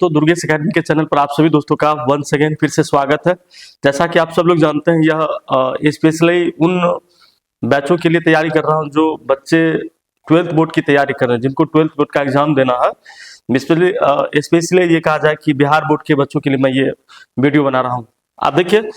तो दुर्गेश अकेडमी के चैनल पर आप सभी दोस्तों का वंस अगेन फिर से स्वागत है। जैसा कि आप सब लोग जानते हैं, यह स्पेशली उन बैचों के लिए तैयारी कर रहा हूं जो बच्चे 12th बोर्ड की तैयारी कर रहे हैं, जिनको 12th बोर्ड का एग्जाम देना है। स्पेशली ये कहा जाए कि बिहार बोर्ड के बच्चों के लिए मैं ये वीडियो बना रहा हूँ। आप देखिए,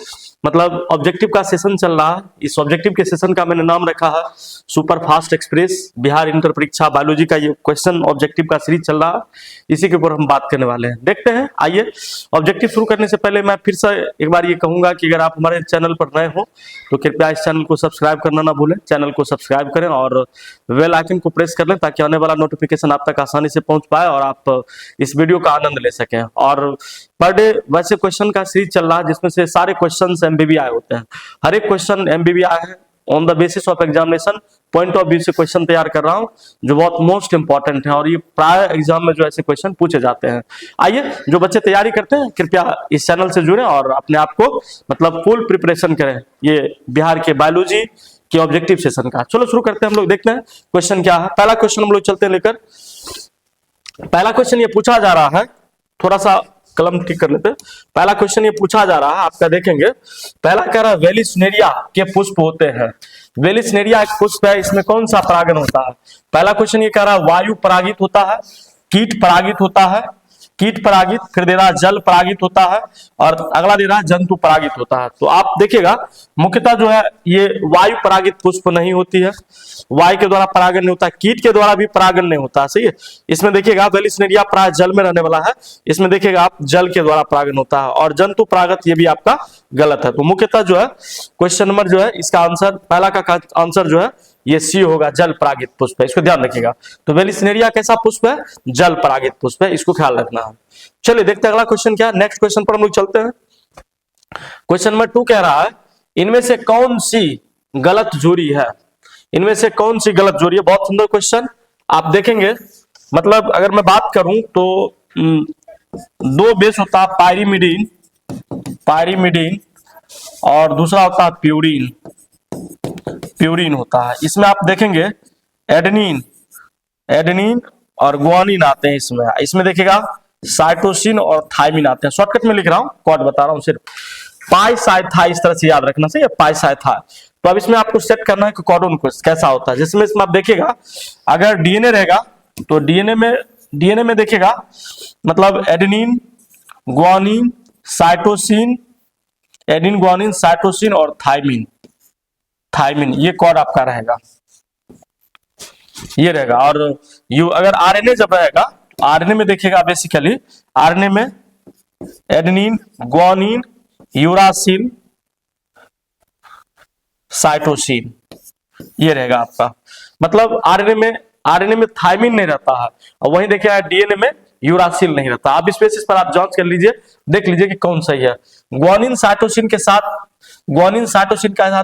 मतलब ऑब्जेक्टिव का सेशन चल रहा है। इस ऑब्जेक्टिव के सेशन का मैंने नाम रखा है super fast express Bihar inter परीक्षा बायोलॉजी का ये क्वेश्चन ऑब्जेक्टिव का सीरीज चल रहा है। इसी के ऊपर हम बात करने वाले हैं। देखते हैं, आइए। ऑब्जेक्टिव शुरू करने से पहले मैं फिर से एक बार ये कहूंगा कि अगर आप हमारे चैनल पर नए हो तो कृपया इस चैनल को सब्सक्राइब करना ना भूलें। चैनल को सब्सक्राइब करें और बेल आइकन को प्रेस कर लें ताकि आने वाला नोटिफिकेशन आप तक आसानी से पहुंच पाए और आप इस वीडियो का आनंद ले सकें। और पर डे वैसे क्वेश्चन का सीरीज चल रहा है जिसमें से सारे क्वेश्चंस एमबीबीआई होते हैं। हर एक क्वेश्चन एमबीबीआई है। On the basis of examination point of view से क्वेश्चन तैयार कर रहा हूं जो बहुत मोस्ट इंपॉर्टेंट है और ये प्राय एग्जाम में जो ऐसे क्वेश्चन पूछे जाते हैं। आइए, जो बच्चे तैयारी करते हैं कृपया इस चैनल से जुड़ें और अपने आप को मतलब फुल प्रिपरेशन करें ये बिहार के बायोलॉजी के ऑब्जेक्टिव सेशन का। चलो शुरू करते हैं। हम लोग देखते हैं क्वेश्चन क्या है। पहला क्वेश्चन हम लोग चलते हैं लेकर। पहला क्वेश्चन ये पूछा जा रहा है, थोड़ा सा कलम ठीक कर लेते हैं। पहला क्वेश्चन ये पूछा जा रहा है, आपका देखेंगे। पहला कह रहा है वेलिस्नेरिया के पुष्प होते हैं। वेलिस्नेरिया एक पुष्प है, इसमें कौन सा परागन होता है? पहला क्वेश्चन ये कह रहा है वायु परागित होता है, कीट परागित होता है, कीट परागित, फिर दे रहा जल परागित होता है और अगला दे रहा है जंतु परागित होता है। तो आप देखिएगा मुख्यतः जो है ये वायु परागित पुष्प नहीं होती है, वायु के द्वारा परागन नहीं होता, कीट के द्वारा भी परागन नहीं होता। सही है। इसमें देखिएगा वेलिस्नेरिया प्राय जल में रहने वाला है, इसमें देखिएगा आप जल के द्वारा परागन होता है और जंतु परागत ये भी आपका गलत है। तो मुख्यतः जो है क्वेश्चन नंबर जो है इसका आंसर, पहला का आंसर जो है ये सी होगा, जल परागित पुष्प है। इसको ध्यान रखिएगा। तो वेलिस्नेरिया कैसा पुष्प है? जल परागित पुष्प है, इसको ख्याल रखना है। चलिए देखते हैं अगला क्वेश्चन क्या है। नेक्स्ट क्वेश्चन पर हम लोग चलते हैं। क्वेश्चन नंबर 2 कह रहा है इनमें से कौन सी गलत जोड़ी है? इनमें से कौन सी गलत जोड़ी है? बहुत सुंदर क्वेश्चन। आप देखेंगे, मतलब अगर मैं बात करूं तो दो बेस होता है पायरीमिडीन, पायरीमिडीन और दूसरा होता है प्यूरिन, प्यूरिन होता है। इसमें आप देखेंगे एडेनिन, एडेनिन और ग्वानिन आते हैं। इसमें देखिएगा साइटोसिन और थायमिन आते हैं। शॉर्टकट में लिख रहा हूं, कोड बता रहा हूं सिर्फ। पाई साइथा इस तरह से याद रखना सही है, पाई साइथा। तो अब इसमें आपको सेट करना है कि कोडोन कैसा होता है। जिसमें इसमें आप देखिएगा अगर डीएनए रहेगा तो डीएनए में देखिएगा मतलब adenine, guanine, cytosine, adenine, guanine, cytosine और थायमिन, थायमिन ये कोड आपका रहेगा, ये रहेगा। और अगर आरएनए जब रहेगा तो आरएनए में देखिएगा बेसिकली आरएनए में एडेनिन, ग्वानिन, यूरासिल, साइटोसिन ये रहेगा आपका। मतलब आरएनए में थायमिन नहीं रहता है और वहीं देखिए डीएनए में यूरासिल नहीं रहता। आप इस बेसिस पर आप जांच कर लीजिए, देख लीजिए कि कौन सही है। ग्वानिन साइटोसिन के साथ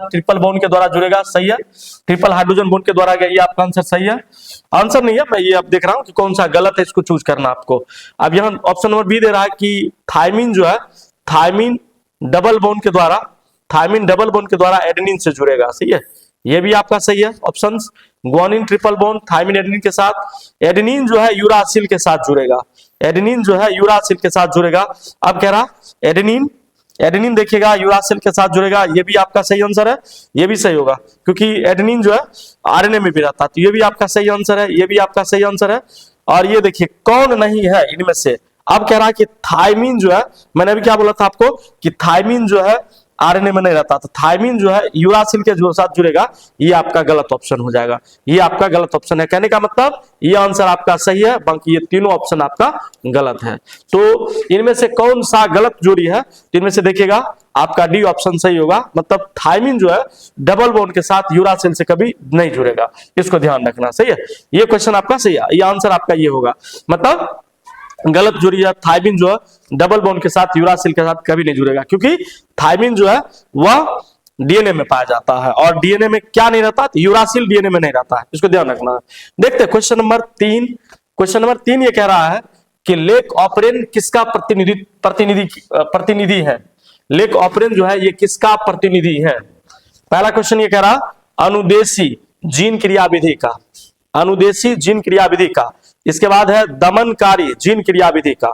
ट्रिपल बॉन्ड के द्वारा जुड़ेगा, सही है। ट्रिपल हाइड्रोजन बॉन्ड के द्वारा गया, ये आपका आंसर सही है। आंसर नहीं है, मैं ये अब देख रहा हूं कि कौन सा गलत है, इसको चूज करना आपको। अब यहाँ ऑप्शन नंबर बी दे रहा है कि थायमिन जो है, थायमिन डबल बॉन्ड के द्वारा, थायमिन डबल बॉन्ड के द्वारा एडेनिन से जुड़ेगा, सही है। ये भी आपका सही है option. Guanine triple bond thymine adenine के साथ, एडेनिन जो है यूरासिल के साथ जुड़ेगा, एडेनिन जो है यूरासिल के साथ जुड़ेगा। अब कह रहा एडेनिन, एडेनिन देखिएगा यूरासिल के साथ जुड़ेगा, ये भी आपका सही आंसर है। ये भी सही होगा क्योंकि एडेनिन जो है आरएनए में भी रहता है, तो ये भी आपका सही आंसर है, ये भी आपका सही आंसर है। और ये देखिए कौन नहीं है इनमें से। अब कह रहा है कि थायमिन जो है, मैंने अभी क्या बोला था आपको कि थायमिन जो है आरएनए में नहीं रहता, तो थायमिन जो है यूरासिल के साथ जुड़ेगा, ये आपका गलत ऑप्शन हो जाएगा। ये आपका गलत ऑप्शन है। कहने का मतलब ये आंसर आपका सही है, बाकी ये तीनों ऑप्शन आपका गलत है। तो इनमें से कौन सा गलत जोड़ी है? तो इनमें से देखिएगा आपका डी ऑप्शन सही होगा। मतलब थायमिन जो है डबल बॉन्ड के साथ यूरासिल से कभी नहीं जुड़ेगा, इसको ध्यान रखना, सही है। ये क्वेश्चन आपका सही है, ये आंसर आपका ये होगा। मतलब गलत जोड़ी है, थायमिन जो है डबल बॉन्ड के साथ यूरासिल के साथ कभी नहीं जुड़ेगा क्योंकि थायमिन जो है वह डीएनए में पाया जाता है और डीएनए में क्या नहीं रहता? यूरासिल डीएनए में नहीं रहता है, इसको ध्यान रखना है। देखते हैं क्वेश्चन नंबर 3। क्वेश्चन नंबर 3 ये कह रहा है कि लेक ऑपरेन किसका प्रतिनिधि है? लेक ऑपरेन जो है ये किसका प्रतिनिधि है? पहला क्वेश्चन ये कह रहा अनुदेशी जीन क्रियाविधि का, अनुदेशी जीन क्रियाविधि का। इसके बाद है दमनकारी जीन क्रियाविधि का।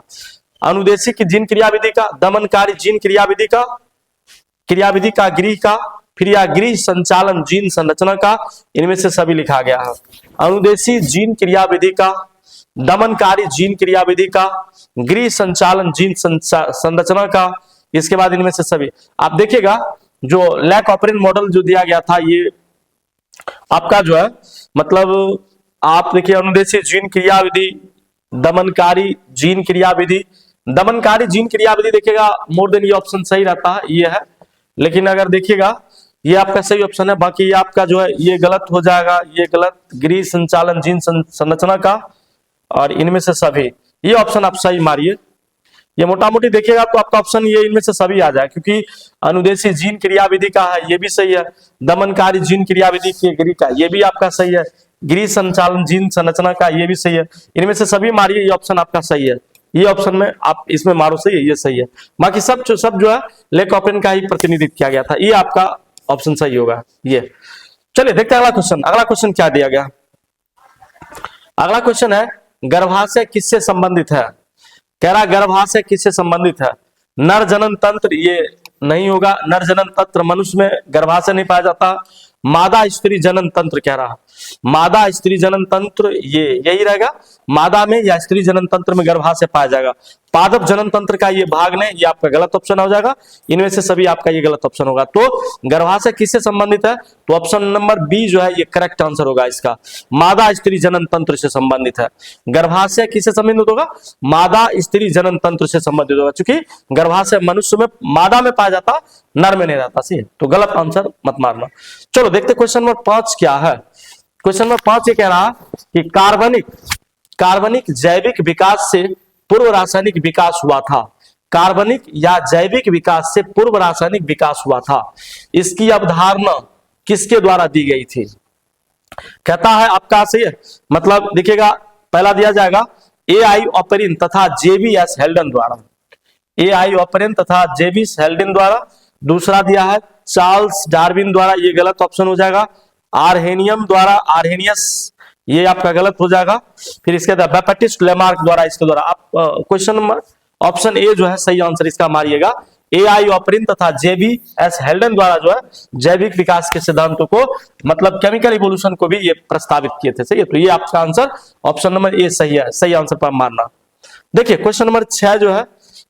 अनुदेशी की जीन क्रियाविधि का, दमनकारी जीन क्रियाविधि का, गृह का, फिर या गृह संचालन जीन संरचना का, इनमें से सभी लिखा गया है। अनुदेशी जीन क्रियाविधि का, दमनकारी जीन क्रियाविधि का, गृह संचालन जीन संरचना का, इसके बाद इनमें से सभी। आप देखिएगा जो लैक ऑपरेंट मॉडल जो दिया गया था, ये आपका जो है मतलब आप देखिए अनुदेशी जीन क्रियाविधि, दमनकारी जीन क्रियाविधि, दमनकारी जीन क्रियाविधि देखिएगा मोर देन ये ऑप्शन सही रहता है, ये है। लेकिन अगर देखिएगा ये आपका सही ऑप्शन है, बाकी ये आपका जो है ये गलत हो जाएगा, ये गलत। गृह संचालन जीन संरचना का और इनमें से सभी, ये ऑप्शन आप सही मारिए। ये मोटा मोटी देखिएगा तो आपका ऑप्शन ये इनमें से सभी आ जाए, क्योंकि अनुदेशी जीन क्रियाविधि का है, ये भी सही है। दमनकारी जीन क्रियाविधि के गृह का, ये भी आपका सही है। गृह संचालन जीन संरचना का, ये भी सही है। इनमें से सभी मारिए, ये ऑप्शन आपका सही है। ये ऑप्शन में आप इसमें मारो सही है, ये सही है। बाकी सब जो है लेक ऑपरेंट का ही प्रतिनिधित्व किया गया था, ये आपका ऑप्शन सही होगा ये। चलिए देखते हैं अगला क्वेश्चन। अगला क्वेश्चन क्या दिया गया? अगला क्वेश्चन है गर्भाशय किससे संबंधित है? कह रहा गर्भाशय किससे संबंधित है? नर जनन तंत्र, ये नहीं होगा। नर जनन तंत्र मनुष्य में गर्भाशय नहीं पाया जाता। मादा स्त्री जनन तंत्र कह रहा, मादा स्त्री जनन तंत्र ये यही रहेगा। मादा में या स्त्री जनन तंत्र में गर्भाशय पाया जाएगा। पादप जनन तंत्र का ये भाग ने, ये आपका गलत ऑप्शन हो जाएगा। इनमें से सभी आपका ये गलत ऑप्शन होगा। तो गर्भाशय किससे संबंधित है? तो ऑप्शन नंबर बी जो है ये करेक्ट आंसर होगा इसका। मादा स्त्री जनन तंत्र से संबंधित है। गर्भाशय किससे संबंधित होगा? मादा स्त्री जनन तंत्र से संबंधित होगा, क्योंकि गर्भाशय मनुष्य में मादा में पाया जाता, नर में नहीं रहता। सही है, तो गलत आंसर मत मारना। चलो देखते क्वेश्चन नंबर 5 क्या है। क्वेश्चन नंबर 5 ये कह रहा कि कार्बनिक जैविक विकास से पूर्व रासायनिक विकास हुआ था। कार्बनिक या जैविक विकास से पूर्व रासायनिक विकास हुआ था। इसकी अवधारणा किसके द्वारा दी गई थी? कहता है आपका सही है, मतलब देखिएगा पहला दिया जाएगा AI ऑपरिन तथा JBS हेल्डन द्वारा। AI ऑपरिन तथा JBS हेल्डन द्वारा। दूसरा दिया है चार्ल्स डार्विन द्वारा, ये गलत ऑप्शन हो जाएगा। आर्हेनियम द्वारा, आर्हेनियस, ये आपका गलत हो जाएगा। फिर इसके बाद बैप्टिस्ट लेमार्क द्वारा, इसके द्वारा। आप क्वेश्चन नंबर ऑप्शन ए जो है सही आंसर इसका मारिएगा। AI ऑपरिन तथा JBS हेल्डन द्वारा जो है जैविक विकास के सिद्धांतों को, मतलब केमिकल इवोल्यूशन को भी ये प्रस्तावित किए थे। सही है, तो ये आपका आंसर ऑप्शन नंबर ए सही है। सही आंसर पर मारना। देखिए क्वेश्चन नंबर 6 जो है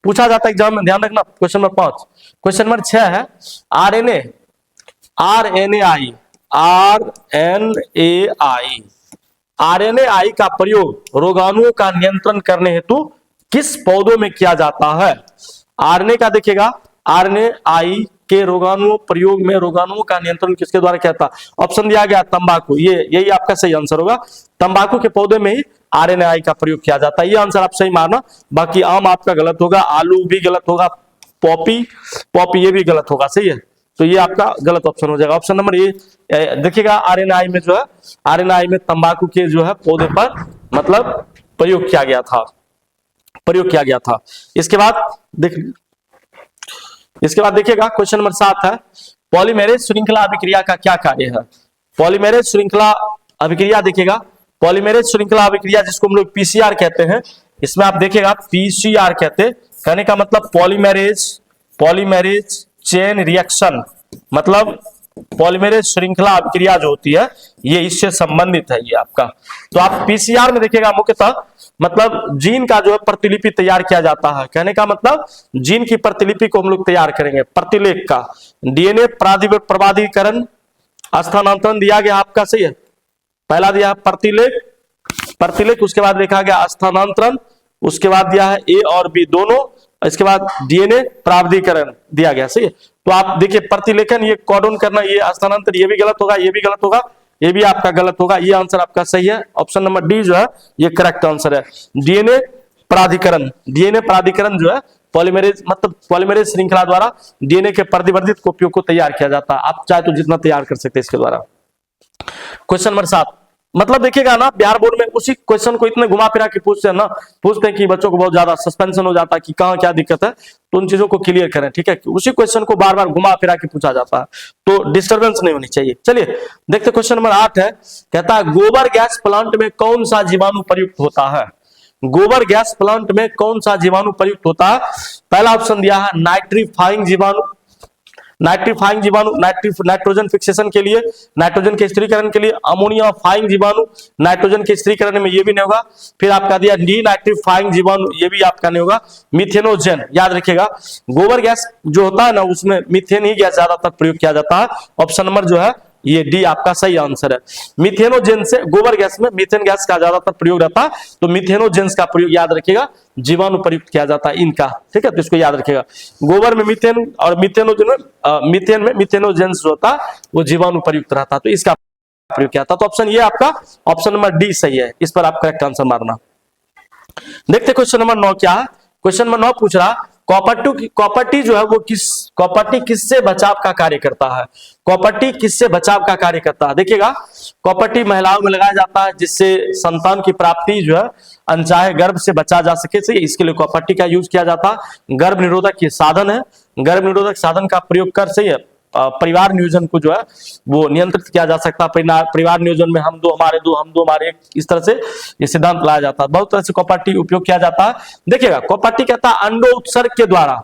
पूछा जाता है एग्जाम में, ध्यान रखना। क्वेश्चन नंबर 5, क्वेश्चन नंबर 6 है RNAi का प्रयोग रोगाणुओं का नियंत्रण करने हेतु किस पौधों में किया जाता है? RNA का देखिएगा, RNAi के रोगाणुओं प्रयोग में रोगाणुओं का नियंत्रण किसके द्वारा किया जाता? ऑप्शन दिया गया तंबाकू, यही आपका सही आंसर होगा। तंबाकू के पौधे में ही RNAi का प्रयोग किया जाता है। ये आंसर आप सही मारना। बाकी आम आपका गलत होगा, आलू भी गलत होगा, पॉपी ये भी गलत होगा। सही है, तो ये आपका गलत ऑप्शन हो जाएगा। ऑप्शन नंबर ए देखिएगा, RNAi में जो है RNAi में तंबाकू के जो है पौधे पर मतलब प्रयोग किया गया था। इसके बाद देखिएगा क्वेश्चन नंबर 7 है पॉलीमेरेज श्रृंखला अभिक्रिया का क्या कार्य है? पॉलीमेरेज श्रृंखला अभिक्रिया देखिएगा, पॉलीमेरेज श्रृंखला अभिक्रिया जिसको हम लोग PCR कहते हैं, इसमें आप देखिएगा PCR कहते हैं। कहने का मतलब पॉलीमेरेज चेन रिएक्शन, मतलब पॉलीमेरेज श्रृंखला अभिक्रिया जो होती है ये इससे संबंधित है ये आपका। तो आप PCR में देखिएगा मुख्यतः मतलब जीन का जो है प्रतिलिपि तैयार किया जाता है। कहने का मतलब जीन की प्रतिलिपि को हम लोग तैयार करेंगे, प्रतिलेख का। DNA प्रवादीकरण स्थानांतरण दिया गया आपका। सही है, पहला दिया प्रतिलेख, उसके बाद देखा गया स्थानांतरण, उसके बाद दिया है A और B दोनों, इसके बाद DNA प्रावधीकरण दिया गया। सही है, तो आप देखिए प्रतिलेखन, ये कॉडन करना, ये स्थानांतरण, ये भी गलत होगा, ये भी गलत होगा, ये भी आपका गलत होगा। ये आंसर आपका सही है। ऑप्शन नंबर डी जो है ये करेक्ट आंसर है। DNA प्राधिकरण जो है पॉलीमेरेज श्रृंखला द्वारा DNA के प्रतिवर्धित कॉपियों को तैयार किया जाता है। आप चाहे तो जितना तैयार कर सकते हैं इसके द्वारा। क्वेश्चन नंबर 7, मतलब देखिएगा ना बिहार बोर्ड में उसी क्वेश्चन को इतने घुमा फिरा के पूछते हैं कि बच्चों को बहुत ज्यादा सस्पेंशन हो जाता है कि कहाँ क्या दिक्कत है, तो उन चीजों को क्लियर करें। ठीक है, उसी क्वेश्चन को बार बार घुमा फिरा के पूछा जाता है, तो डिस्टर्बेंस नहीं होनी चाहिए। चलिए देखते क्वेश्चन नंबर 8 है, कहता है गोबर गैस प्लांट में कौन सा जीवाणु प्रयुक्त होता है? गोबर गैस प्लांट में कौन सा जीवाणु प्रयुक्त होता है? पहला ऑप्शन दिया है नाइट्रीफाइंग जीवाणु, नाइट्रीफाइंग जीवाणु नाइट्रोजन फिक्सेशन के लिए, नाइट्रोजन के स्थिरीकरण के लिए। अमोनिया फाइंग जीवाणु, नाइट्रोजन के स्थिरीकरण में, ये भी नहीं होगा। फिर आपका दिया डी नाइट्रीफाइंग जीवाणु, ये भी आपका नहीं होगा। मिथेनोजेन, याद रखिएगा गोबर गैस जो होता है ना उसमें मीथेन ही गैस ज्यादातर प्रयोग किया जाता है। ऑप्शन नंबर जो है ये डी आपका सही आंसर है। मिथेनोजेन से, गोबर गैस में मीथेन गैस का ज्यादातर प्रयोग रहता है, तो मिथेनोजेंस का प्रयोग याद रखिएगा, जीवाणु प्रयुक्त किया जाता है इनका, ठीक है, तो इसको याद रखिएगा। गोबर में मीथेन और मीथेन में मिथेनोजेंस जो होता है वो जीवाणु प्रयुक्त रहता है, तो इसका प्रयोग किया था। तो ऑप्शन ये आपका ऑप्शन नंबर डी सही है, इस पर आप करेक्ट आंसर मारना। देखते क्वेश्चन नंबर 9 क्या है। क्वेश्चन नंबर 9 पूछ रहा कॉपर्टी जो है वो कॉपर्टी किससे बचाव का कार्य करता है? कॉपर्टी किससे बचाव का कार्य करता है? देखिएगा कॉपर्टी महिलाओं में लगाया जाता है जिससे संतान की प्राप्ति जो है अनचाहे गर्भ से बचा जा सके, सही है, इसके लिए कॉपर्टी का यूज किया जाता है। गर्भ निरोधक ये साधन है, गर्भ निरोधक साधन का प्रयोग कर, सही है, परिवार नियोजन को जो है वो नियंत्रित किया जा सकता है। परिवार नियोजन में हम दो हमारे दो, हम दो हमारे एक, इस तरह से ये सिद्धांत लाया जाता है। बहुत तरह से कॉपर्टी उपयोग किया जाता है। देखिएगा कॉपर्टी कहता है अंडो उत्सर्ग के द्वारा,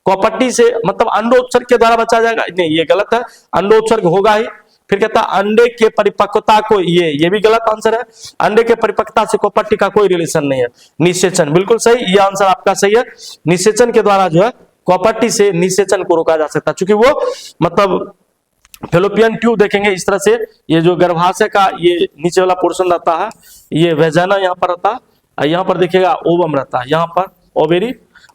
कॉपर्टी से मतलब अंडो उत्सर्ग के द्वारा बचा जाएगा, नहीं ये गलत है, अंडो उत्सर्ग होगा ही। फिर कहता है अंडे के परिपक्वता को, ये भी गलत आंसर है। अंडे के परिपक्वता से कॉपर्टी का कोई रिलेशन नहीं है। निषेचन, बिल्कुल सही, ये आंसर आपका सही है। निषेचन के द्वारा जो है कॉपर्टी से निषेचन को रोका जा सकता है, क्योंकि वो मतलब फेलोपियन ट्यूब देखेंगे इस तरह से, ये जो गर्भाशय का ये नीचे वाला पोर्शन रहता है, ये वेजाना यहाँ पर रहता है, यहाँ पर देखिएगा ओवम रहता है, यहाँ पर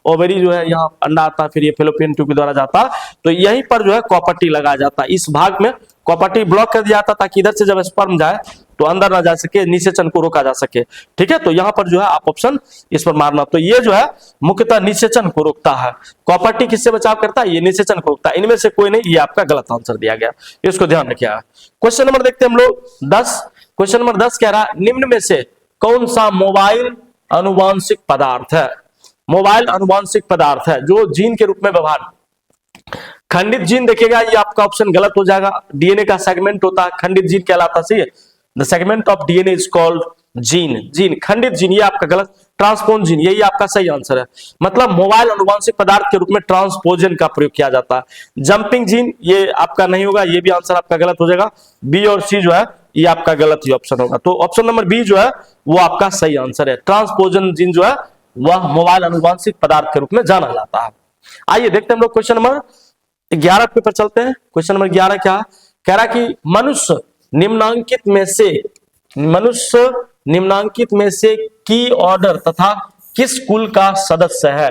ओवेरी जो है यहाँ अंडा आता है, फिर ये फेलोपियन ट्यूब के द्वारा जाता है, तो यहीं पर जो है कॉपर्टी लगाया जाता है। इस भाग में कॉपर्टी ब्लॉक कर दिया जाता ताकि इधर से जब स्पर्म जाए तो अंदर ना जा सके, निषेचन को रोका जा सके, ठीक है। तो यहाँ पर जो है आप ऑप्शन इस पर मारना, तो ये जो है मुख्यतः निषेचन को रोकता है। कॉपर्टी किससे बचाव करता है? ये निषेचन को रोकता है। इनमें से कोई नहीं, ये आपका गलत आंसर दिया गया, इसको ध्यान रखिएगा। क्वेश्चन नंबर देखते हैं हम लोग 10। क्वेश्चन नंबर 10 कह रहा है निम्न में से कौन सा मोबाइल अनुवांशिक पदार्थ है? मोबाइल अनुवांशिक पदार्थ है जो जीन के रूप में व्यवहार, खंडित जीन देखिएगा, ये आपका ऑप्शन गलत हो जाएगा। डीएनए का सेगमेंट होता है, खंडित जीन कहलाता है, सही है। The segment of DNA is called gene, खंडित जीन, ये आपका गलत। ट्रांसपोन जीन, यही आपका सही आंसर है। मतलब मोबाइल अनुवांशिक पदार्थ के रूप में ट्रांसपोजन का प्रयोग किया जाता है। जंपिंग जीन, ये आपका नहीं होगा, ये भी आंसर आपका गलत हो जाएगा। बी और सी जो है ये आपका गलत ही ऑप्शन होगा, तो ऑप्शन नंबर बी जो है वो आपका सही आंसर है। ट्रांसपोजन जीन जो है वह मोबाइल अनुवांशिक पदार्थ के रूप में जाना जाता है। आइए देखते हैं हम लोग क्वेश्चन नंबर 11 पे पर चलते हैं। क्वेश्चन नंबर 11 क्या कह रहा कि मनुष्य निम्नांकित में से की ऑर्डर तथा किस कुल का सदस्य है?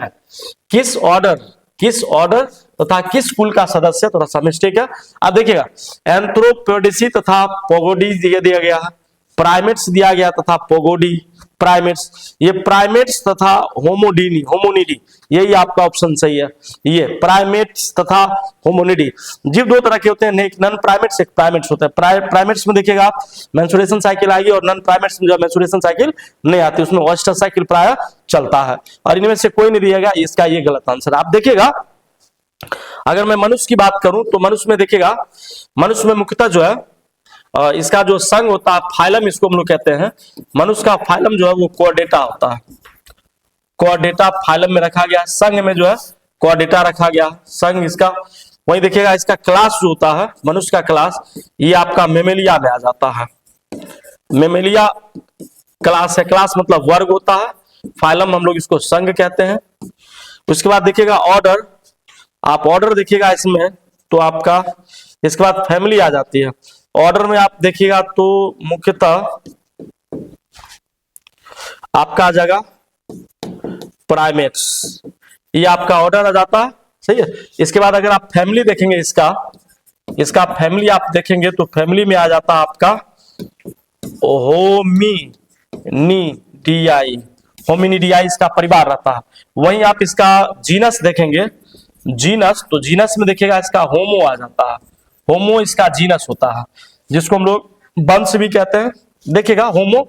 किस ऑर्डर तथा किस कुल का सदस्य, थोड़ा सा मिस्टेक है। अब देखिएगा एंथ्रोपोडेसी तथा पोगोडी दिया गया है, प्राइमेट्स दिया गया तथा पोगोडी प्राइमेट्स, ये प्राइमेट्स तथा होमोनिडी, यही आपका ऑप्शन सही है। ये प्राइमेट्स तथा होमोनिडी जीव दो तरह के होते हैं, एक नॉन प्राइमेट्स, एक प्राइमेट्स होते हैं। प्राइमेट्स में देखिएगा आप मेंस्ट्रुएशन साइकिल आएगी, और नॉन प्राइमेट्स में जो मेंस्ट्रुएशन साइकिल नहीं आती, उसमें ऑयस्टर साइकिल प्राय चलता है, और इनमें से कोई नहीं दिएगा, इसका ये गलत आंसर। आप देखिएगा अगर मैं मनुष्य की बात करूं तो मनुष्य में देखिएगा, मनुष्य में मुख्यतः जो है इसका जो संघ होता है, फाइलम इसको हम लोग कहते हैं। मनुष्य का फाइलम जो है वो कोर्डेटा होता है, कोर्डेटा फाइलम में रखा गया। संघ में जो है कोर्डेटा रखा गया, संघ इसका। वही देखिएगा इसका क्लास जो होता है, मनुष्य का क्लास, ये आपका मेमेलिया में आ जाता है। मेमेलिया क्लास है, क्लास मतलब वर्ग होता है, फाइलम हम लोग इसको संघ कहते हैं। उसके बाद देखिएगा ऑर्डर, आप ऑर्डर देखिएगा इसमें तो आपका, इसके बाद फैमिली आ जाती है। ऑर्डर में आप देखिएगा तो मुख्यतः आपका आ जाएगा प्राइमेट्स, ये आपका ऑर्डर आ जाता है, सही है। इसके बाद अगर आप फैमिली देखेंगे, इसका फैमिली आप देखेंगे तो फैमिली में आ जाता है आपका होमिनिडियाई, इसका परिवार रहता है। वहीं आप इसका जीनस देखेंगे, जीनस, तो जीनस में देखिएगा इसका होमो आ जाता है, होमो इसका जीनस होता है, जिसको हम लोग वंश भी कहते हैं। देखिएगा होमो,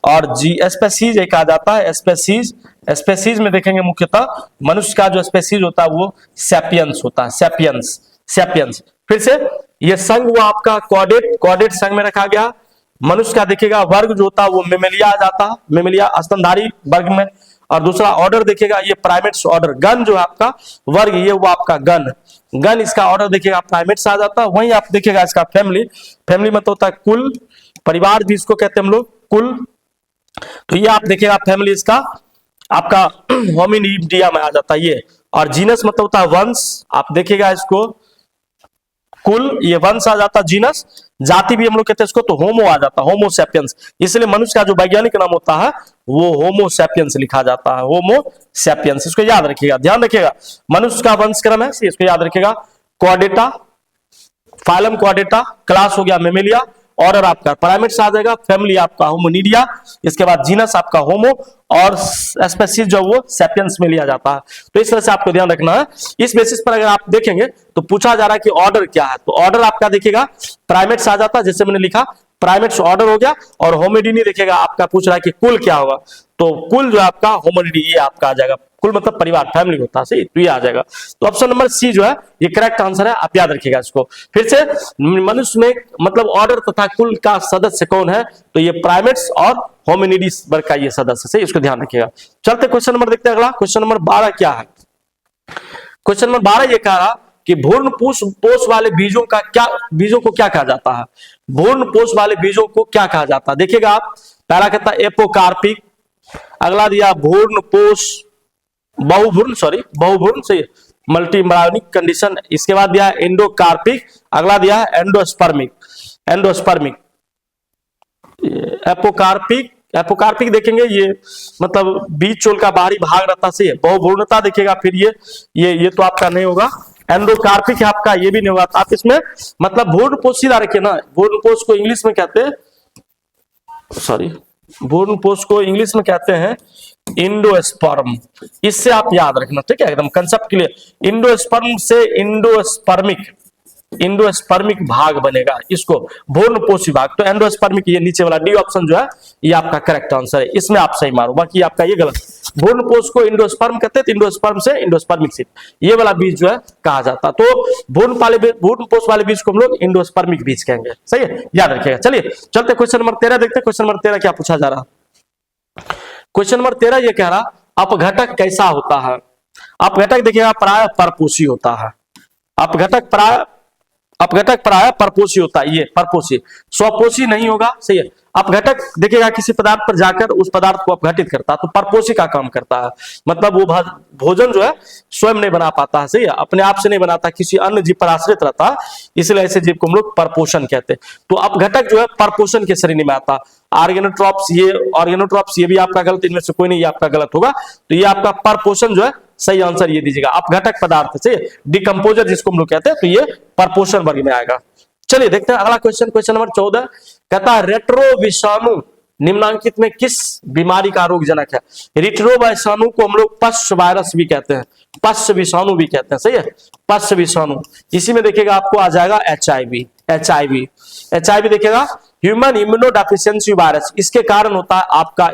और स्पेसीज एक आ जाता है, स्पेसीज में देखेंगे मुख्यतः मनुष्य का जो स्पेसीज होता है वो सैपियंस होता है, सैपियंस। फिर से ये संघ वो आपका कॉर्डेट संघ में रखा गया। मनुष्य का देखिएगा वर्ग जो होता है वो मेमेलिया आ जाता है, मेमेलिया स्तनधारी वर्ग में। और दूसरा ऑर्डर देखिएगा ये प्राइमेट्स ऑर्डर, गण जो है आपका वर्ग ये वो आपका गण, गण इसका ऑर्डर देखिएगा प्राइमेट्स आ जाता है। वहीं आप देखिएगा इसका फैमिली, फैमिली मतलब होता है कुल, परिवार भी इसको कहते हैं हम लोग कुल। तो ये आप देखिएगा फैमिली इसका आपका होमिनिडिया में आ जाता है ये। और जीनस मतलब होता है वंश, आप देखिएगा इसको कुल, ये वंश आ जाता है जीनस। जाति भी हम लोग कहते हैं इसको तो होमो आ जाता है, होमो सैपियंस। इसलिए मनुष्य का जो वैज्ञानिक नाम होता है वो होमो सैपियंस लिखा जाता है, होमो सैपियंस। इसको याद रखिएगा, ध्यान रखिएगा, मनुष्य का वंशक्रम है, इसको याद रखिएगा। क्वाड्रेटा, फाइलम क्वाड्रेटा, क्लास हो गया मेमेलिया, ऑर्डर आपका प्राइमेट्स आ जाएगा, फैमिली आपका होमोनिडिया, इसके बाद जीनस आपका होमो, और स्पेसीज जो वो सैपियंस में लिया जाता है। तो इस तरह से आपको ध्यान रखना है। इस बेसिस पर अगर आप देखेंगे तो पूछा जा रहा है कि ऑर्डर क्या है, तो ऑर्डर आपका देखिएगा प्राइमेट्स आ जाता है, जैसे मैंने लिखा प्राइमेट्स ऑर्डर हो गया। और होमिनिडी देखिएगा आपका पूछ रहा है कि कुल क्या होगा, तो कुल जो आपका होमिनिडी ये आपका आ जाएगा, कुल मतलब परिवार, फैमिली होता है, सही, तो ये आ जाएगा। तो ऑप्शन नंबर सी जो है ये करेक्ट आंसर है, आप याद रखिएगा इसको। फिर से मनुष्य में मतलब ऑर्डर तथा कुल का सदस्य कौन है, तो ये प्राइमेट्स और होमिनिडीज वर्ग का ये सदस्य, सही, इसको ध्यान रखिएगा। चलते क्वेश्चन नंबर देखते हैं अगला। क्वेश्चन नंबर 12 क्या है? क्वेश्चन नंबर 12 ये कह रहा कि भ्रूण पोष वाले बीजों का क्या, बीजों को क्या कहा जाता है? भ्रूण पोष वाले बीजों को क्या कहा जाता है? देखिएगा आप, पहला कहता है एपोकार्पिक, अगला दिया भ्रूण पोष बहुभ्रूण, बहुभ्रूण से मल्टी एम्ब्रायोनिक कंडीशन, इसके बाद दिया है एंडोकार्पिक, अगला दिया है एंडोस्पर्मिक, एंडोस्पर्मिक। एपोकार्पिक, एपोकार्पिक देखेंगे ये मतलब बीज चोल का बाहरी भाग रहता से बहुभ्रूणता देखिएगा। फिर ये तो आपका नहीं होगा। एंडोकार्पिक है आपका, ये भी नहीं होगा। आप इसमें मतलब भ्रूण पोष सीधा रखिए ना, भ्रूण पोष को इंग्लिश में कहते हैं, भ्रूण पोष को इंग्लिश में कहते हैं इंडोस्पर्म। इससे आप याद रखना, ठीक है, एकदम कंसेप्ट के लिए। इंडोस्पर्म से इंडोस्पर्मिक भाग बनेगा, इसको भ्रूण पोषी भाग। तो एंडोस्पर्मिक ये नीचे वाला डी ऑप्शन जो है ये आपका करेक्ट आंसर है, इसमें आप सही मारो, बाकी आपका ये गलत। भ्रूण पोष को इंडोस्पर्म कहते हैं, इंडोस्पर्म से इंडोस्पर्मिक सीड ये वाला बीज जो है कहा जाता। तो भ्रूण पोष वाले बीज को हम लोग इंडोस्पर्मिक बीज कहेंगे, सही है, याद रखिएगा। चलिए चलते क्वेश्चन नंबर 13 देखते हैं। क्वेश्चन नंबर 13 क्या पूछा जा रहा? क्वेश्चन नंबर 13 ये कह रहा अपघटक कैसा होता है? अपघटक देखिएगा प्राय परपोषी होता है। अपघटक प्राय परपोषी होता है, ये परपोषी, स्वपोषी नहीं होगा, सही है। अपघटक देखिएगा किसी पदार्थ पर जाकर उस पदार्थ को अपघटित करता है, तो परपोषी का काम करता है, मतलब वो भोजन जो है स्वयं नहीं बना पाता है, सही है, अपने आप से नहीं बनाता, किसी अन्य जीव पर आश्रित रहता है, इसलिए ऐसे जीव को हम लोग परपोषण कहते हैं। तो अपघटक जो है परपोषण की श्रेणी में आता। ऑर्गेनोट्रॉप्स ये भी आपका गलत, इनमें से कोई नहीं, ये आपका गलत होगा। तो ये आपका परपोषण जो है सही आंसर ये दीजिएगा। अपघटक पदार्थ से डिकम्पोजर जिसको हम लोग कहते हैं, तो ये परपोषण वर्ग में आएगा। चलिए देखते हैं अगला क्वेश्चन। क्वेश्चन नंबर 14 कहता है रेट्रो विषाणु निम्नलिखित में किस बीमारी का रोगजनक है? रेट्रो विषाणु को हम लोग पश्च वायरस भी कहते हैं, पश्च विषाणु भी कहते हैं, सही है, पश्च विषाणु। इसी में देखिएगा आपको आ जाएगा HIV देखिएगा ह्यूमन इम्यूनोडेफिशिएंसी वायरस, इसके कारण होता है आपका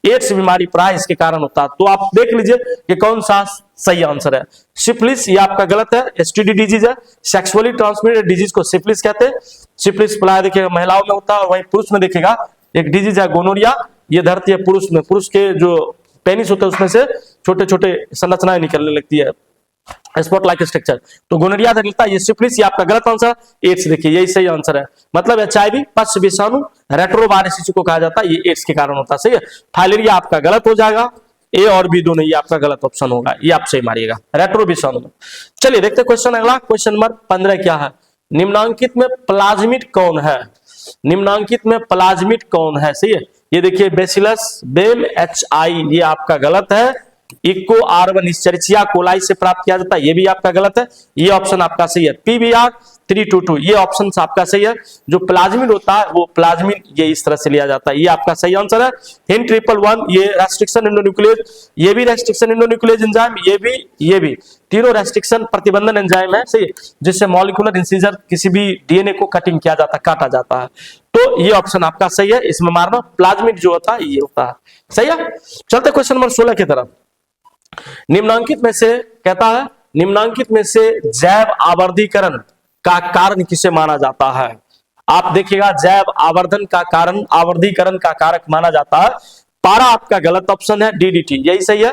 एड्स बीमारी प्राय इसके कारण होता है। तो आप देख लीजिए कि कौन सा सही आंसर है। सिफिलिस ये आपका गलत है, STD डिजीज है, सेक्सुअली ट्रांसमिटेड डिजीज को सिफिलिस कहते हैं। सिफिलिस प्राय देखिएगा महिलाओं में होता है, और वहीं पुरुष में देखिएगा एक डिजीज है गोनोरिया, ये धरती है पुरुष में, पुरुष के जो पेनिस होता है उसमें से छोटे छोटे संरचनाएं निकलने लगती है, स्पॉट लाइक स्ट्रक्चर, तो गोनोरिया लगता है। ये सिफिलिस ये आपका गलत आंसर। एड्स देखिए यही सही आंसर है, मतलब HIV पश्च विषाणु रेट्रोवायरस इसी को कहा जाता है, ये एड्स के कारण होता है, सही है। फाइलेरिया आपका गलत हो जाएगा, ए और बी दोनों ये आपका गलत ऑप्शन होगा, ये आप सही मारिएगा रेट्रो विषाणु में। चलिए देखते हैं क्वेश्चन अगला। क्वेश्चन नंबर 15 क्या है? निम्नांकित में प्लाज्मिड कौन है? निम्नांकित में प्लाज्मिड कौन है? सही है, ये देखिए बेसिलस बेम HI ये आपका गलत है। इको R1 इस्चरिचिया कोलाई से प्राप्त किया जाता है, ये भी आपका गलत है, ये ऑप्शन आपका सही है। PBR 322 ये ऑप्शन आपका सही है। जो प्लाज्मिड होता है वो प्लाज्मिड ये इस तरह से लिया जाता है, ये आपका सही आंसर है। हिंट 111 ये रेस्ट्रिक्शन एंडोन्यूक्लियेज, ये भी रेस्ट्रिक्शन एंडोन्यूक्लियेज एंजाइम, ये भी तीनों रेस्ट्रिक्शन प्रतिबंधन एंजाइम है, सही है, जिससे मॉलिक्यूलर इंसिजर किसी भी DNA को कटिंग किया जाता है, काटा जाता है। तो ये ऑप्शन आपका सही है, इसमें मारना प्लाज्मिड जो होता है ये होता है, सही है। चलते क्वेश्चन नंबर 16 की तरफ। निम्नांकित में से कहता है निम्नांकित में से जैव आवर्धीकरण का कारण किसे माना जाता है? आप देखिएगा जैव आवर्धन का कारण, आवर्धीकरण का कारक माना जाता है। पारा आपका गलत ऑप्शन है, डीडीटी यही सही है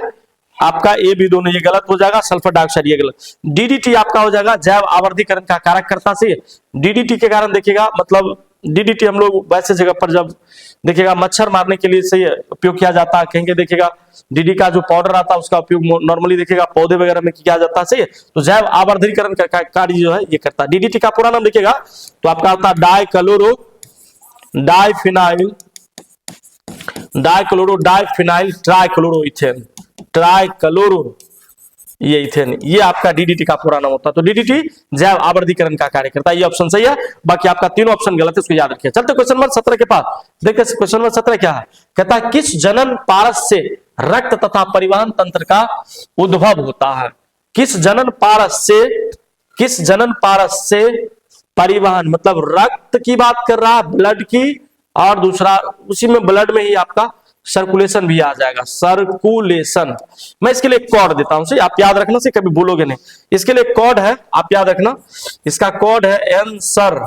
आपका। ए बी दोनों ये गलत हो जाएगा, सल्फर डाइऑक्साइड ये गलत। डीडीटी आपका हो जाएगा जैव आवर्धीकरण का कारक करता सही है। डीडीटी के कारण देखिएगा, मतलब डीडीटी हम लोग वैसे जगह पर जब देखिएगा मच्छर मारने के लिए सही उपयोग किया जाता है, कहेंगे देखिएगा डीडी का जो पाउडर आता है उसका उपयोग नॉर्मली देखिएगा पौधे वगैरह में किया जाता है, सही है। तो जैव आवर्धीकरण का कार्य जो है ये करता है। डीडीटी का पूरा नाम देखिएगा तो आपका होता है डाइफिनाइल ट्राइक्लोरोइथेन, ट्राइक्लोरो ये इथेन, ये आपका डीडीटी का पूरा नाम होता है। तो डीडीटी जैव आवर्धीकरण का कार्य करता है, ये ऑप्शन सही है। बाकी आपका तीनों ऑप्शन गलत है, उसको याद रखिए। चलते क्वेश्चन नंबर 17 के पास। देखिए क्वेश्चन नंबर 17 क्या है, कहता है किस जनन पारस से रक्त तथा परिवहन तंत्र का उद्भव होता है। किस जनन पारस से परिवहन, मतलब रक्त की बात कर रहा है, ब्लड की, और दूसरा उसी में ब्लड में ही आपका सर्कुलेशन भी आ जाएगा, सर्कुलेशन। मैं इसके लिए एक कोड देता हूं, आप याद रखना से कभी भूलोगे नहीं। इसके लिए कोड है, आप याद रखना, इसका कोड है एनसर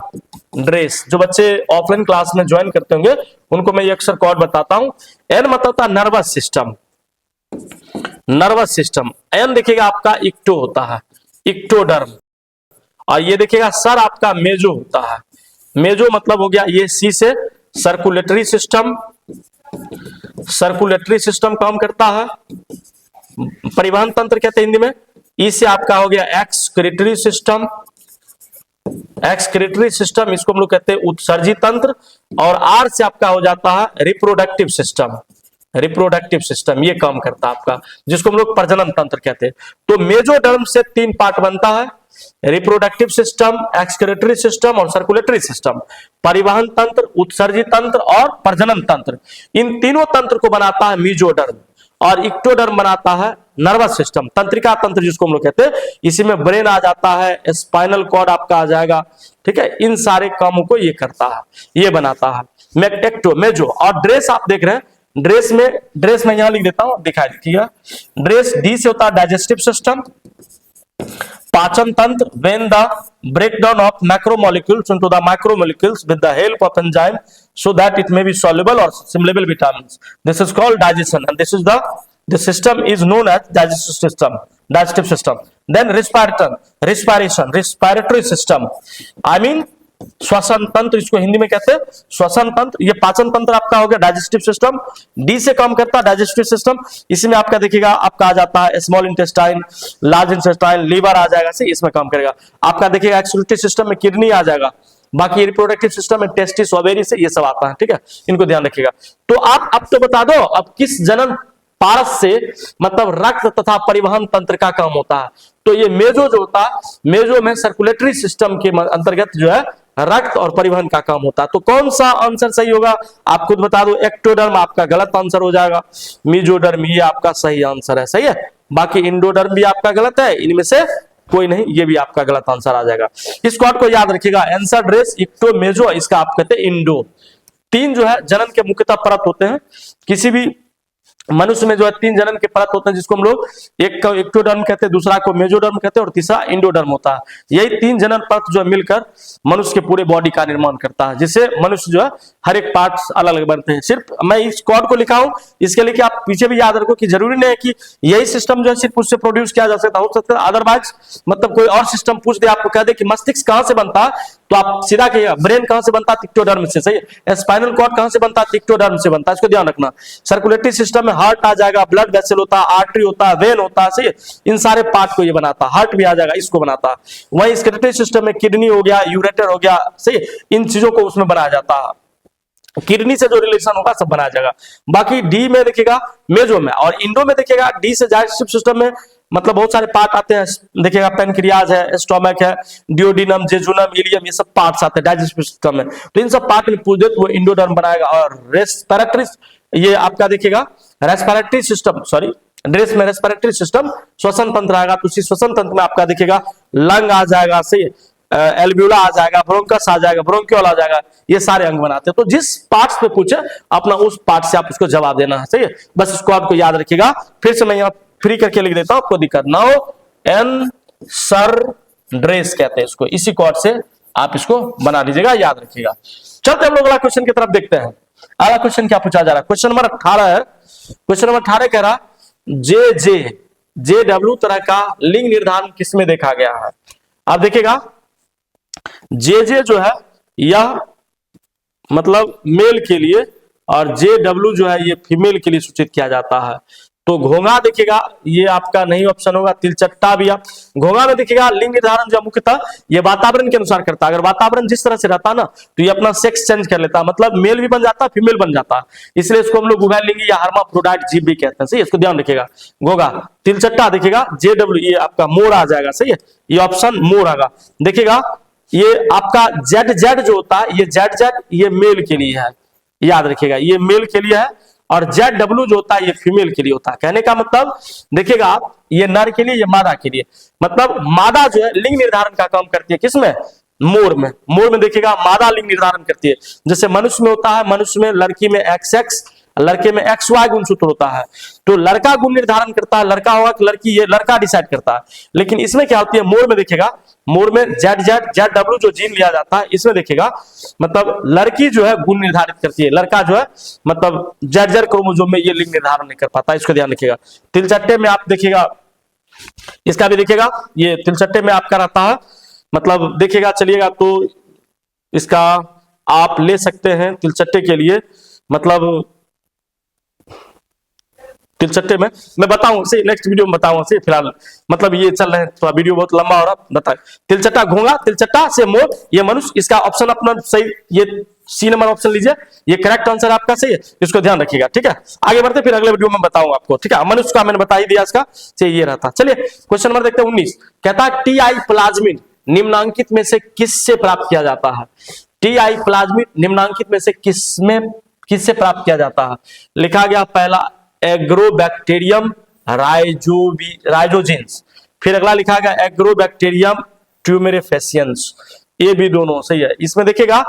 ड्रेस। जो बच्चे ऑफलाइन क्लास में ज्वाइन करते होंगे उनको मैं ये अक्सर कोड बताता हूं। एन मतलब होता है nervous system, nervous system. N देखिएगा आपका इक्टो होता है, इक्टोडर्म। और ये देखिएगा सर आपका मेजो होता है, मेजो मतलब हो गया ये सी से सर्कुलेटरी सिस्टम, सर्कुलेटरी सिस्टम काम करता है। परिवहन तंत्र कहते हैं हिंदी में। ई से आपका हो गया एक्सक्रीटरी सिस्टम, एक्सक्रीटरी सिस्टम इसको हम लोग कहते हैं उत्सर्जी तंत्र। और आर से आपका हो जाता है रिप्रोडक्टिव सिस्टम, रिप्रोडक्टिव सिस्टम ये काम करता है आपका, जिसको हम लोग प्रजनन तंत्र कहते हैं। तो मेजोडर्म से 3 पार्ट बनता है, रिप्रोडक्टिव सिस्टम, एक्सक्रीटरी सिस्टम और सर्कुलेटरी सिस्टम। परिवहन तंत्र, उत्सर्जी तंत्र और प्रजनन तंत्र, इन तीनों तंत्र को बनाता है मेजोडर्म। और इक्टोडर्म बनाता है नर्वस सिस्टम, तंत्रिका तंत्र जिसको हम लोग कहते हैं। इसी में ब्रेन आ जाता है, स्पाइनल कॉर्ड आपका आ जाएगा, ठीक है। इन सारे कामों को ये करता है, ये बनाता है एक्टो मेजो। और ड्रेस आप देख रहे हैं, ड्रेस में यहां लिख देता हूं, दिखाई देखिएगा। ड्रेस डी से होता है डाइजेस्टिव सिस्टम, पाचन तंत्र, when the breakdown of macromolecules into the micromolecules with the help of enzyme so that it may be soluble or assimilable vitamins, this is called digestion, and the system is known as digestive system. Then respiratory system, I mean श्वसन तंत्र, इसको हिंदी में कहते हैं श्वसन तंत्र। ये पाचन तंत्र आपका हो गया डाइजेस्टिव सिस्टम, डी से काम करता है डाइजेस्टिव सिस्टम। इसमें आपका देखिएगा आपका आ जाता है small intestine, large intestine, liver आ जाएगा, सही इसमें काम करेगा। आपका देखिएगा एक्सक्रीटरी सिस्टम में किडनी आ जाएगा। बाकी रिप्रोडक्टिव सिस्टम में टेस्टिस, ओवेरी से ये सब आता है, ठीक है, इनको ध्यान रखिएगा। तो आप अब तो बता दो अब किस जनन पारस से मतलब रक्त तथा परिवहन तंत्र का काम होता है। तो ये मेजो जो होता है, मेजो में सर्कुलेटरी सिस्टम के अंतर्गत जो है रक्त और परिवहन का काम होता है। तो कौन सा आंसर सही होगा आप खुद बता दो। एक्टोडर्म आपका गलत आंसर हो जाएगा, मेजोडर्म ये आपका सही आंसर है, सही है। बाकी इंडोडर्म भी आपका गलत है, इनमें से कोई नहीं, ये भी आपका गलत आंसर आ जाएगा। इस कोड को याद रखिएगा, आंसर ड्रेस, इक्टो, मेजो, इसका आप कहते हैं इंडो। 3 जो है जनन के मुख्यतः परत होते हैं। किसी भी मनुष्य में जो है 3 जनन के परत होते हैं, जिसको हम लोग एक को एक्टोडर्म कहते हैं, दूसरा को मेजोडर्म कहते हैं और तीसरा इंडोडर्म होता है। यही 3 जनन परत जो है मिलकर मनुष्य के पूरे बॉडी का निर्माण करता है, जिससे मनुष्य जो है हर एक पार्ट्स अलग अलग बनते हैं। सिर्फ मैं इस कोड को लिखा हूं इसके लिए कि आप पीछे भी याद रखो कि जरूरी नहीं है कि यही सिस्टम जो है सिर्फ उससे प्रोड्यूस किया जा सकता, हो सकता है अदरवाइज मतलब कोई और सिस्टम पूछ दे, आपको कह दे कि मस्तिष्क कहां से बनता है, तो आप सीधा कहिएगा ब्रेन कहां से बनता है, इक्टोडर्म से, सही है। स्पाइनल कॉर्ड कहां से बनता है, इक्टोडर्म से बनता है, इसको ध्यान रखना। सर्कुलेटरी सिस्टम में हार्ट आ जाएगा, ब्लड वेसल होता है, आर्टरी होता है, वेन होता है, सही है। इन सारे पार्ट को ये बनाता है। हार्ट भी आ जाएगा, इसको बनाता है। वहीं स्केलेटरी सिस्टम में किडनी हो गया, यूरेटर हो गया, सही है। इन चीजों को उसमें बनाया जाता है, किडनी से जो रिलेशन होगा सब बनाया जाएगा। बाकी डी में देखिएगा मेजो में, और इंडो में देखिएगा डी से डाइजेस्टिव सिस्टम में मतलब बहुत सारे पार्ट आते हैं। देखिएगा पेनक्रियाज है, स्टोमक है, डियोडिनम, जेजुनम, इलियम, ये सब पार्ट्स आते हैं डाइजेस्टिव सिस्टम में। तो इन सब पार्ट में पूछ दे तो वो इंडोडर्म बनाएगा। और रेस्पिरेटरी, ये आपका देखिएगा रेस्पिरेटरी सिस्टम, सॉरी ड्रेस में रेस्पिरेटरी सिस्टम श्वसन तंत्र आएगा। तो उसी श्वसन तंत्र में आपका देखिएगा लंग आ जाएगा, सही है, एल्ब्यूला आ जाएगा, ब्रोंकस आ जाएगा, ब्रोंक्यूल आ जाएगा, ये सारे अंग बनाते हैं। तो जिस पार्ट्स पे पूछे अपना उस पार्ट से आप उसको जवाब देना है, सही है। बस इसको आपको याद रखिएगा। फिर से मैं यहाँ फ्री करके लिख देता हूं, आपको दिक्कत ना हो। एन सर ड्रेस कहते हैं इसको, इसी कोड से आप इसको बना लीजिएगा, याद रखिएगा। चलते हम लोग अगला क्वेश्चन की तरफ देखते हैं। अगला क्वेश्चन क्या पूछा जा रहा है, क्वेश्चन नंबर 18 है। क्वेश्चन नंबर 18 कह रहा जे डब्ल्यू तरह का लिंग निर्धारण किसमें देखा गया है। आप देखिएगा जे जो है यह मतलब मेल के लिए और जे डब्ल्यू जो है ये फीमेल के लिए सूचित किया जाता है। तो घोंघा देखिएगा ये आपका नहीं ऑप्शन होगा, तिलचट्टा भी आप घोंघा में देखिएगा लिंग निर्धारण जो मुख्यतः ये वातावरण के अनुसार करता है। अगर वातावरण जिस तरह से रहता है ना तो ये अपना सेक्स चेंज कर लेता है, मतलब मेल भी बन जाता है फीमेल बन जाता है, इसलिए इसको हम लोग उभयलिंगी या हर्माफ्रोडाइट जीव भी कहते हैं। सही है, इसको ध्यान रखिएगा। घोंघा, तिलचट्टा देखिएगा जे डब्ल्यू ये आपका मोर आ जाएगा। सही है, ये ऑप्शन मोर आएगा। देखिएगा ये आपका जेड जेड जो होता है ये जेड जेड ये मेल के लिए है, याद रखिएगा ये मेल के लिए है, और जेड डब्ल्यू जो होता है ये फीमेल के लिए होता है। कहने का मतलब देखिएगा आप ये नर के लिए ये मादा के लिए, मतलब मादा जो है लिंग निर्धारण का काम करती है किसमें, मोर में। मोर में देखिएगा मादा लिंग निर्धारण करती है, जैसे मनुष्य में होता है, मनुष्य में लड़की में XX लड़के में XY गुणसूत्र होता है, तो लड़का गुण निर्धारण करता है, लड़का होगा कि लड़की ये लड़का डिसाइड करता है। लेकिन इसमें क्या होती है मोर में देखिएगा, मोर में जेड डब्ल्यू जो जीन लिया जाता है इसमें देखिएगा मतलब लड़की जो है गुण निर्धारित करती है, लड़का जो है मतलब जेड क्रोमोसोम में ये लिंग निर्धारण नहीं कर पाता, इसको ध्यान रखिएगा। तिलचट्टे में आप देखिएगा इसका भी देखिएगा ये तिलचट्टे में आपका रहता है, मतलब देखिएगा चलिएगा तो इसका आप ले सकते हैं तिलचट्टे के लिए, मतलब तिलचट्टे में मैं बताऊं से नेक्स्ट वीडियो में बताऊंगा से, फिलहाल मतलब ये चल रहे हैं थोड़ा वीडियो बहुत लंबा हो रहा बताए। तिलचट्टा घोंघा, तिलचट्टा से मोर, ये मनुष्य, इसका ऑप्शन अपना सही, ये सी नंबर ऑप्शन लीजिए, ये करेक्ट आंसर आपका सही है, इसको ध्यान रखिएगा। ठीक है, आगे बढ़ते फिर अगले वीडियो में बताऊंगा आपको। ठीक है, मनुष्य का मैंने बता ही दिया, इसका से ये रहता। चलिए क्वेश्चन नंबर देखते हैं 19, कहता है टी.आई. प्लाज्मिड निम्नांकित में से किससे प्राप्त किया जाता है। टी.आई. प्लाज्मिड निम्नांकित में से किससे प्राप्त किया जाता है। लिखा गया पहला एग्रोबैक्टीरियम राइजोजिन्स, फिर अगला लिखा गया एग्रोबैक्टीरियम ट्यूमेरेफेसियंस, ये भी दोनों सही है। इसमें देखिएगा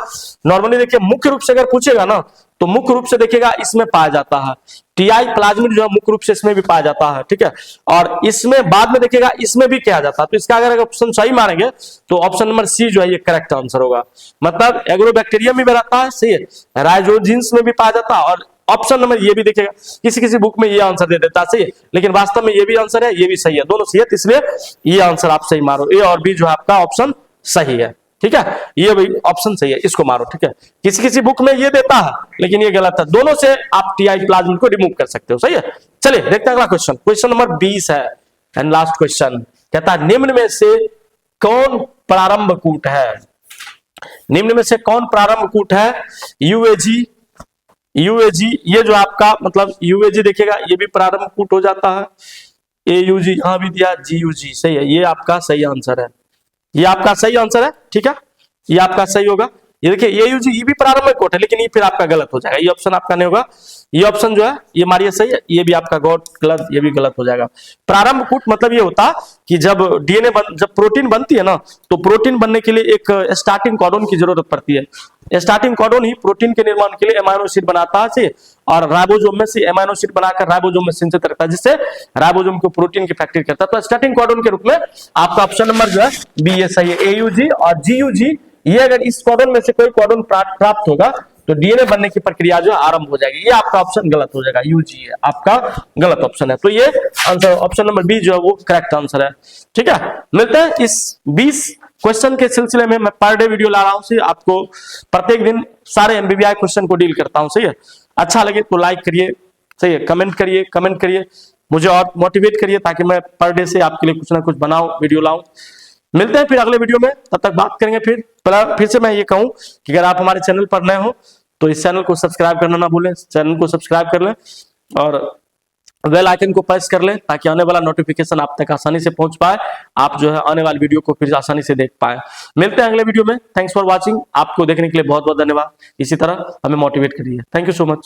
नॉर्मली देखिए मुख्य रूप से अगर पूछेगा ना तो मुख्य रूप से देखिएगा इसमें पाया जाता है, टी.आई. प्लाज्मिड जो है मुख्य रूप से इसमें भी पाया जाता है। ठीक है, और इसमें बाद में देखिएगा इसमें भी किया जाता है, तो इसका अगर ऑप्शन सही मानेंगे तो ऑप्शन नंबर सी जो है ये करेक्ट आंसर होगा। मतलब एग्रोबैक्टीरियम में रहता है, सही है, राइजोजिन्स में भी पाया जाता है, और ऑप्शन नंबर ये भी देखिएगा किसी बुक में ये आंसर दे देता है, सही है, लेकिन वास्तव में ये भी आंसर है, ये भी सही है, दोनों सही है, इसलिए ये आंसर आप सही मारो, ए और बी जो है आपका ऑप्शन सही है। ठीक है, ये भी ऑप्शन सही है, इसको मारो। ठीक है, किसी बुक में ये देता है लेकिन ये गलत है, दोनों से आप टी.आई. प्लाज्मिड को रिमूव कर सकते हो। सही है, चलिए देखते हैं अगला क्वेश्चन, क्वेश्चन नंबर 20 है एंड लास्ट क्वेश्चन। कहता है निम्न में से कौन प्रारंभ कूट है। निम्न में से कौन प्रारंभ कूट है। यूएजी ये जो आपका मतलब यूएजी देखिएगा ये भी प्रारंभ कूट हो जाता है, एयूजी यहां भी दिया, जीयूजी सही है, ये आपका सही आंसर है, ये आपका सही आंसर है। ठीक है, ये आपका सही होगा। ये देखिए एयूजी ये भी प्रारंभिक कोट है, लेकिन ये फिर आपका गलत हो जाएगा, ये ऑप्शन आपका नहीं होगा, ये ऑप्शन जो है ये मारिए सही है, ये भी आपका गलत, ये भी गलत हो जाएगा। प्रारंभ कूट मतलब ये होता कि जब डीएनए जब प्रोटीन बनती है ना तो प्रोटीन बनने के लिए एक स्टार्टिंग कोडोन की जरूरत पड़ती है, स्टार्टिंग कोडोन ही प्रोटीन के निर्माण के लिए एमाइनो एसिड बनाता है, और राइबोसोम में से एमाइनो एसिड बनाकर राइबोसोम में संचित रखता है, जिससे राइबोसोम को प्रोटीन की फैक्ट्री करता है। तो स्टार्टिंग कोडोन के रूप में आपका ऑप्शन नंबर जो है बी ये सही है, एयूजी और जीयूजी, ये अगर इस कोडोन में से कोई कोडोन प्राप्त होगा तो डीएनए बनने की प्रक्रिया जो आरंभ हो जाएगी, ये आपका ऑप्शन गलत हो जाएगा, यूजी है आपका गलत ऑप्शन है। तो ये आंसर ऑप्शन नंबर बी जो है वो करेक्ट आंसर है। ठीक है, मिलते हैं इस 20 क्वेश्चन के सिलसिले में, मैं पर डे वीडियो ला रहा हूं, आपको प्रत्येक दिन सारे एमबीबीआई क्वेश्चन को डील करता हूं। सही है, अच्छा लगे तो लाइक करिए, सही है, कमेंट करिए, मुझे और मोटिवेट करिए ताकि मैं पर डे से आपके लिए कुछ ना कुछ बनाऊं, वीडियो लाऊं। मिलते हैं फिर अगले वीडियो में, तब तक बात करेंगे। फिर से मैं ये कहूं कि अगर आप हमारे चैनल पर नए हो तो इस चैनल को सब्सक्राइब करना ना भूलें, चैनल को सब्सक्राइब कर लें और बेल आइकन को प्रेस कर लें ताकि आने वाला नोटिफिकेशन आप तक आसानी से पहुंच पाए, आप जो है आने वाली वीडियो को फिर आसानी से देख पाए। मिलते हैं अगले वीडियो में, थैंक्स फॉर वॉचिंग, आपको देखने के लिए बहुत बहुत धन्यवाद, इसी तरह हमें मोटिवेट करिए, थैंक यू सो मच।